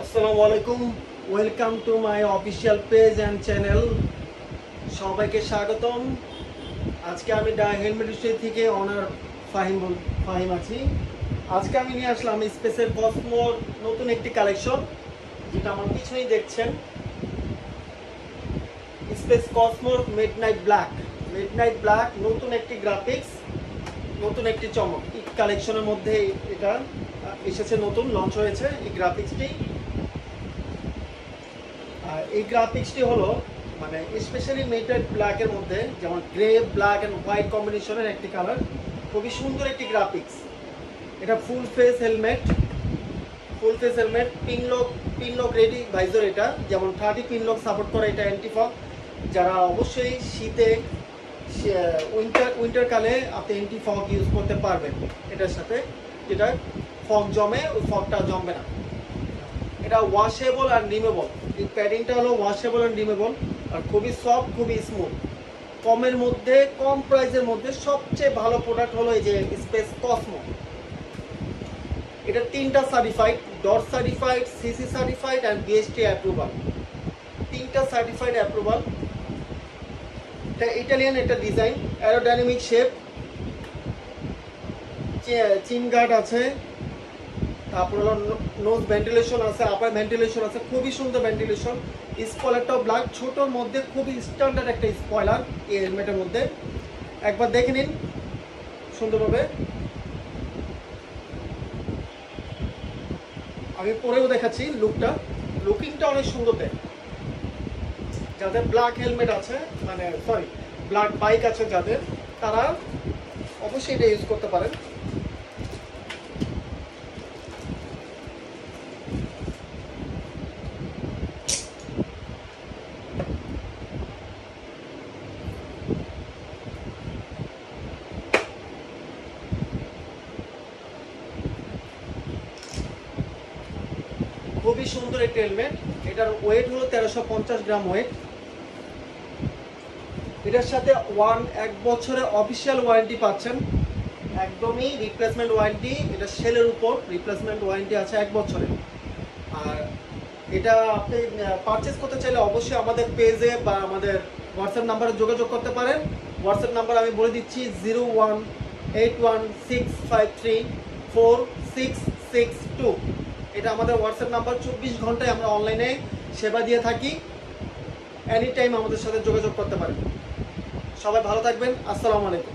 আসসালামু আলাইকুম, welcome to my official page and channel. সবাইকে স্বাগতম। আজকে আমি দ্য হেলমেট স্টোরি থেকে অনার ফাহিম আছি। আজকে আমি নিয়ে আসলাম স্পেসের কসমোর নতুন একটি কালেকশন, যেটা আমার পিছনেই দেখছেন। স্পেস কসমোর মিডনাইট ব্ল্যাক নতুন একটি গ্রাফিক্স, নতুন একটি চমক। এই কালেকশনের মধ্যে এটা এসেছে, নতুন লঞ্চ হয়েছে এই গ্রাফিক্সটি। এই গ্রাফিক্সটি হলো মানে স্পেশালি মেটেড ব্ল্যাকের মধ্যে, যেমন গ্রে ব্ল্যাক অ্যান্ড হোয়াইট কম্বিনেশনের একটি কালার। খুবই সুন্দর একটি গ্রাফিক্স। এটা full face helmet pinlock ready visor. এটা যেমন 30 পিনলক সাপোর্ট করে। এটা অ্যান্টিফগ, যারা অবশ্যই শীতে উইন্টারকালে আপনি অ্যান্টিফগ ইউজ করতে পারবেন এটার সাথে। যেটা ফগ জমে, ওই ফগটা জমবে না। এটা ওয়াশেবল আর রিমেবল। এই প্যাডিংটা হলো ওয়াশেবল আর রিমেবল, আর খুবই সফট, খুবই স্মুথ। কমের মধ্যে, কম প্রাইসের মধ্যে সবচেয়ে ভালো প্রোডাক্ট হলো এই যে স্পেস কসমো। এটা 3টা certified, dot certified, CC certified and BST approval. 3টা সার্টিফাইড অ্যাপ্রুভাল। এটা ইটালিয়ান একটা ডিজাইন, অ্যারোডাইনামিক শেপ, চিন গার্ড আছে, তারপর হলো নোজ ভেন্টিলেশন আছে, আপার ভেন্টিলেশন আছে, খুবই সুন্দর ভেন্টিলেশন। স্পয়লারটাও ব্ল্যাক, ছোটোর মধ্যে খুবই স্ট্যান্ডার্ড একটা স্পয়লার এই হেলমেটের মধ্যে। একবার দেখে নিন সুন্দরভাবে। আমি পরেও দেখাচ্ছি লুকিংটা অনেক সুন্দর দেয়। যাদের ব্ল্যাক হেলমেট আছে, মানে সরি ব্ল্যাক বাইক আছে যাদের, তারা অবশ্যই এটা ইউজ করতে পারেন। খুবই সুন্দর একটি হেলমেট। এটার ওয়েট হলো 1350 গ্রাম ওয়েট। এটার সাথে 1 বছরের অফিসিয়াল ওয়ারেন্টি পাচ্ছেন, একদমই রিপ্লেসমেন্ট ওয়ারেন্টি। এটা সেলের উপর রিপ্লেসমেন্ট ওয়ারেন্টি আছে 1 বছরের। আর এটা আপনি পারচেস করতে চাইলে অবশ্যই আমাদের পেজে বা আমাদের হোয়াটসঅ্যাপ নাম্বারে যোগাযোগ করতে পারেন। হোয়াটসঅ্যাপ নাম্বার আমি বলে দিচ্ছি, 0181634662। এটা আমাদের হোয়াটসঅ্যাপ নাম্বার। 24 ঘন্টায় আমরা অনলাইনে সেবা দিয়ে থাকি। এনি টাইম আমাদের সাথে যোগাযোগ করতে পারেন। সবাই ভালো থাকবেন। আসসালামু আলাইকুম।